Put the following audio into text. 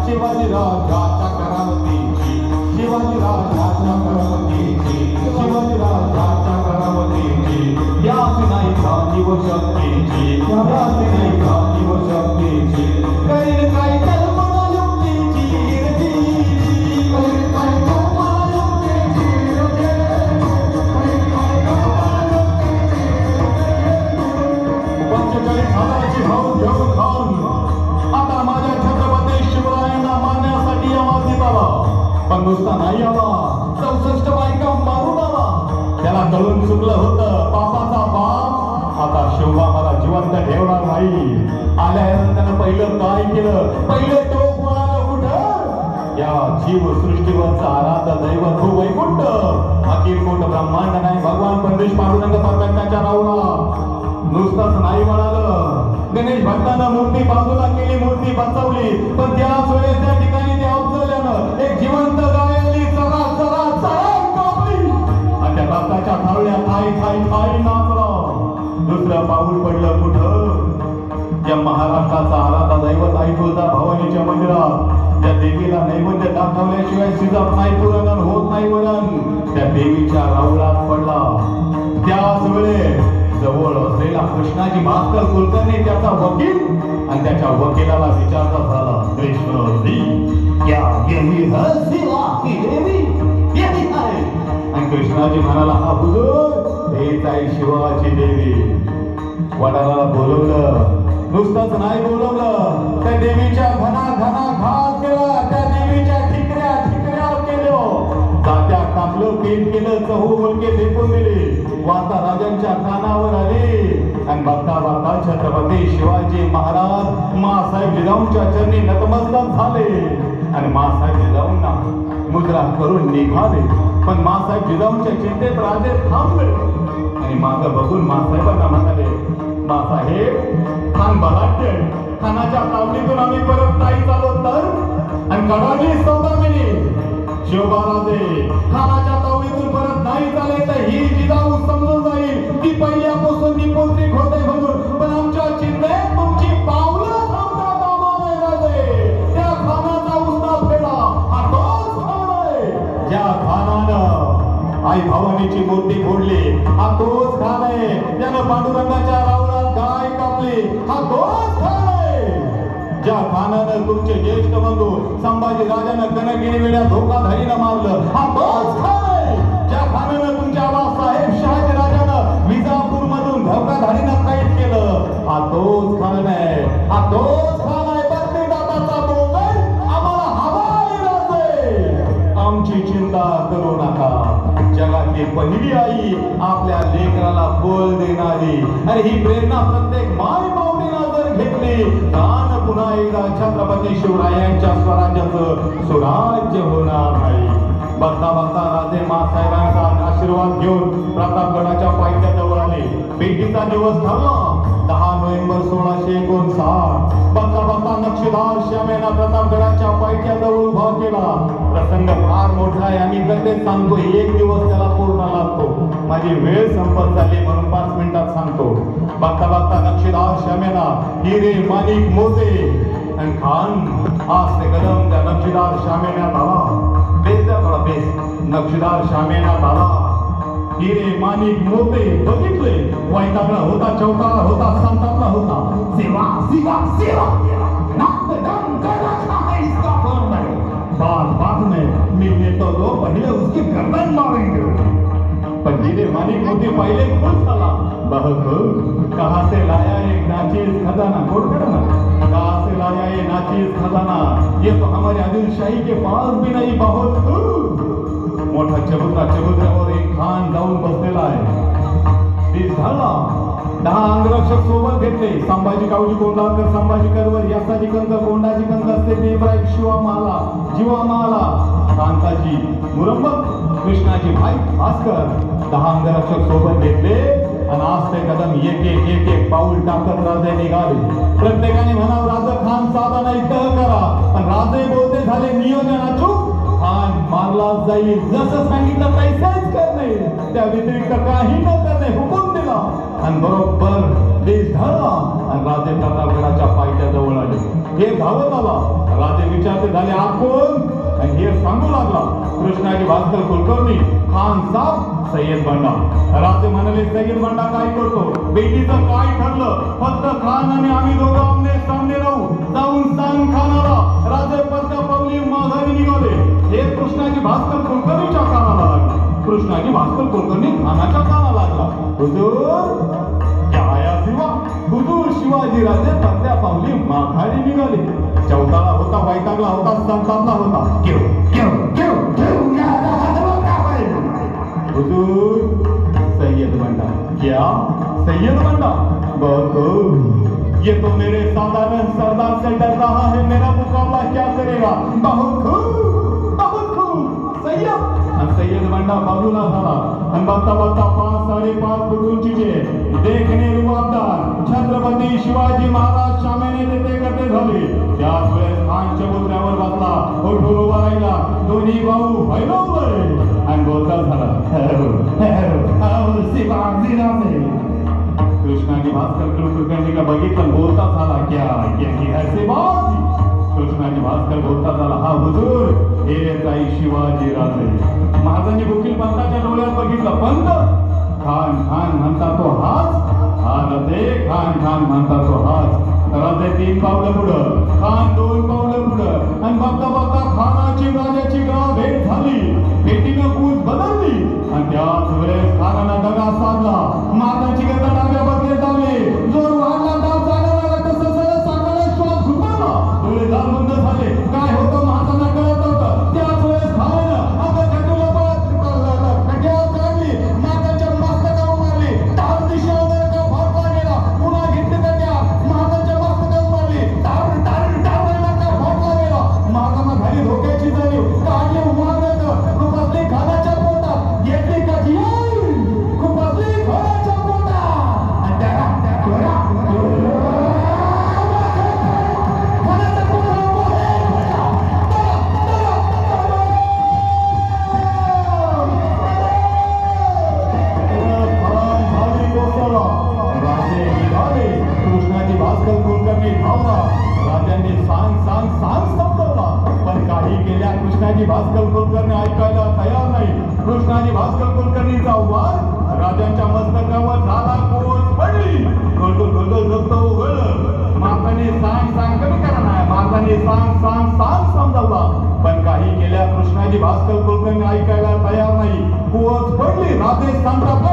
शिवाजी राजाच्या करावतीची, शिवाजी राजाच्या करावतीची, शिवाजी राजाच्या करावतीची, याच नाही जाणीव शक्तीची, याच नाही जाणीव शक्तीची, काही काही कल्पना युक्तीची, पंचेचाळीस हजाराची भाऊ घेऊन खाऊन आता माझ्या छत्रपती शिवरायांना मारण्यासाठी आवाज देत आला, पण नुसता नाही आला, 64 बायका मारून आला. त्याला कळून चुकलं होतं, पापाचा पाप आता शिवबा मला जिवंत ठेवणार नाही. आल्यानंतर त्यानं पहिलं काय केलं, पहिलं टोक म्हणालं कुठं, या जीवसृष्टीवरचा आराध्य दैवत हो वैकुंठ, अखिल कोट ब्रह्मांड नाही भगवान पंडित पांडुरंग परमेश्वराच्या राऊला. नुसतंच नाही म्हणालं, गणेश भक्तांना मूर्ती बाजूला केली, मूर्ती बसवली, पण त्याच वेळेस त्या ठिकाणी ते अवजल्यानं एक जिवंत गाय आली, चरा चरा चरा कापली आणि त्या भक्ताच्या थाळ्या थाई थाई थाई नाचला. दुसरं पाऊल पडलं कुठं, या महाराष्ट्राचा आराधा दैवत आई तुळजा भवानीच्या मंदिरात त्या देवीला नैवेद्य दाखवल्याशिवाय शिजत नाही पुरण, होत नाही वरण, त्या देवीच्या राऊळात पडला. त्याच वेळेस जवळ असलेला कृष्णाजी भास्कर कुलकर्णी त्याचा वकील आणि त्याच्या वकिलाला विचारता झाला, कृष्ण जी क्या यही है शिवा की देवी, यही है. आणि कृष्णाजी म्हणाला, हा हुजूर हेच आहे शिवाची देवी. वडाला बोलवलं, नुसतंच नाही बोलवलं, त्या देवीच्या घना घना घात केला, त्या देवीच्या ठिकऱ्या ठिकऱ्या केलो, जात्या टाकलं, पेट केलं, चहू मुलके फेकून दिले, वार्ता राजांच्या कानावर आली. आणि बघता बघता छत्रपती शिवाजी महाराज मासाहेब जिजाऊंच्या चरणी नतमस्तक झाले आणि मासाहेब जिजाऊंना मुद्रा करून निघाले. पण मासाहेब जिजाऊंच्या चिंतेत राजे थांबले आणि मागं बघून मासाहेबांना म्हणाले, मासाहेब खान बलाढ्य, खानाच्या तावडीतून आम्ही परत नाही चाललो तर, आणि कडाली सौदामिनी शिवबाराजे खानाच्या तावडीतून परत नाही चाले तर ही जिजाऊ समजून जाईल की पहिल्यापासून निपुत्रिक होते म्हणून, पण आमच्या चिंतेत तुमची पावलं थांबता कामा नये राजे. त्या खानाचा उसना फेडा हा तोच खान आहे, ज्या खानानं आई भवानीची मूर्ती फोडली, हा तोच खान आहे, ज्यानं पांडुरंगाच्या रावणात गाय कापली, हा तोच खान आहे, ज्या खानानं तुमचे ज्येष्ठ बंधू संभाजी राजानं कनगिरी वेळा धोकाधारीनं मारलं, हा तोच खान आहे, ज्या खानानं तुमच्या बाळासाहेब शहाजी राजानं विजापूर मधून धोकाधारीनं कैद केलं, हा तोच खान आहे, हा तोच खान आहे. बत्ती दादाचा बोल आम्हाला हवा आहे राजे, आमची चिंता करू नका. जगातली पहिली आई आपल्या लेकराला बोल देणारी, आणि ही प्रेरणा प्रत्येक माय बावडीला जर घेतली, दान पुन्हा एकदा छत्रपती शिवरायांच्या स्वराज्याचं सुराज्य होणार नाही. बघता बघता राजे मासाहेबांचा आशीर्वाद घेऊन प्रतापगडाच्या पायथ्याजवळ आले. भेटीचा दिवस ठरला 10 नोव्हेंबर 1659. बघता बघता नक्षीदार श्यामेना प्रतापगडाच्या पायथ्याजवळ उभा केला. प्रसंग फार मोठा आहे, आम्ही कधीच सांगतो, एक दिवस त्याला पूर्ण लागतो. माझी वेळ संपत झाली म्हणून 5 मिनिटात सांगतो. बघता बघता नक्षीदार श्यामेना हिरे माणिक मोते आणि खान आज ते कदम त्या नक्षीदार श्यामेण्यात आला. बेस द्या थोडा बेस. नक्षीदार श्यामेण्यात आला, हिरे माणिक मोते बघितले, वैतागला होता, चौकाला होता, संतापला होता. सेवा सेवा सेवा बात में मी देतो तो पहले उसकी गर्दन मारेंगे. पर हिरे माणिक मोते पहले खुश झाला. बहक कहाँ से लाया ये नाचीज खजाना, गोड़ करना, कहाँ से लाया ये नाचीज खजाना, ये तो हमारे आदिलशाही के पास भी नहीं. बहुत मोठा चबुतऱ्यावर एक खान जाऊन बसलेला आहे. दिस झाला. 10 अंगरक्षक सोबत घेतले. संभाजी कावजी कोंढाळकर, संभाजी करवर, यासाजी कंकर, कोंडाजी कंकर, देवराय शिवामाला, जीवामाला, कांताजी मुरंबत, कृष्णाजी भाई भास्कर, 10 अंगरक्षक सोबत घेतले आणि आज ते कदम एक एक पाऊल टाकत राजे निघाले. प्रत्येकाने म्हणावं, राजा खान साधा नाही तह करा, पण राजे बोलते झाले नियोजन अचूक. खान मारला जाईल जसं सांगितलं तैसे व्यतिरिक्त काही न करणे हुकूम दिला आणि बरोबर देश धरला आणि राजे प्रतापगडाच्या पायथ्याजवळ आले. हे धावत आला. राजे विचारते झाले आत कोण? आणि हे सांगू लागला कृष्णाजी भास्कर कुलकर्णी खान साहेब सय्यद बंडा. राजे म्हणाले सय्यद बंडा काय करतो? बेटीचं काय ठरलं? फक्त खान आणि आम्ही दोघं आमने सामने राहू. जाऊन सांग खानाला. राजे पत्त्या पावली माघारी निघाले. हे कृष्णाजी भास्कर कुलकर्णीच्या कानाला लागला. कृष्णाजी भास्कर कुलकर्णी खानाच्या कानाला लागला. हुजूर क्या आया शिवा? हुजूर शिवाजी राजे पत्त्या पावली माघारी निघाले. चौदाला होता, वैतागला होता, संतापला होता. क्यों क्यों क्यों क्यों या हुजूर सैयद बंडा. क्या सैयद बंडा? बहुत ये तो मेरे साधारण सरदार से डर रहा है. मेरा मुकाबला क्या करेगा? बहुत खूब बहुत खूब सैयद. सैयद बंडा बाजूला झाला आणि बघता बघता 5-5.5 फूट उंचीचे देखणे रुबाबदार छत्रपती शिवाजी महाराज शामेने तेथे करते झाले. त्याच वेळेस खान चबुतऱ्यावर बसला, उठून उभा राहिला, दोन्ही भाऊ भैरवले आणि बोलता झाला कृष्णाजी भास्कर कुलकर्णी का बघितलं, बोलता झाला क्या यही है शिवाजी? कृष्णाजी भास्कर बोलता झाला हा हुजूर हे जाई शिवाजी राजे. महाराजांनी वकील पंताच्या डोळ्यात बघितलं. पंत खान खान म्हणता तो हाच. हा राजे खान खान म्हणता तो हाच. राजे 3 पावलं पुढं, खान 2 पावलं पुढं आणि बघता बघता खानाची राजाची गाव भेट झाली. भेटीनं कूच बदलली आणि त्याच वेळेस खानानं दगा साधला. महाराजांची गदा डाव्या बदले झाले. जोर वाढला, दाब जागा लागला, तसं सगळं साकाला श्वास घुमवला. डोळे लाल बंद झाले. काय होतं महाराजांना कळत होतं. त्याच वेळेस खानानं आपल्या छातीला कट्यावर काढली, महाराजांच्या मस्तकावर मारली. डाव दिशेवर का फटका गेला. पुन्हा घेतली कट्या, महाराजांच्या मस्तकावर मारली. डाव डाव डाव का फटका गेला. महाराजांना झाली धोक्याची जाणीव. काढली उमारलं खुपसली खानाच्या पोटात. घेतली कटी खुपसली खानाच्या पोटात. कृष्णाजी भास्कर कुलकर्णी धावला. राजांनी सांग सांग सांग संपवला. पण काही केल्या कृष्णाजी भास्कर कुलकर्णी ऐकायला तयार नाही. कृष्णाजी भास्कर कुलकर्णीचा वार राजांच्या मस्तकावर झाला. कोस पडली. गोलगोल गोलगोल रक्त उघडलं. माताने सांग सांग कमी करा नाही. माताने सांग सांग सांग समजावला. पण काही केल्या कृष्णाजी भास्कर कुलकर्णी ऐकायला तयार नाही. कोस पडली. राजे संतापले.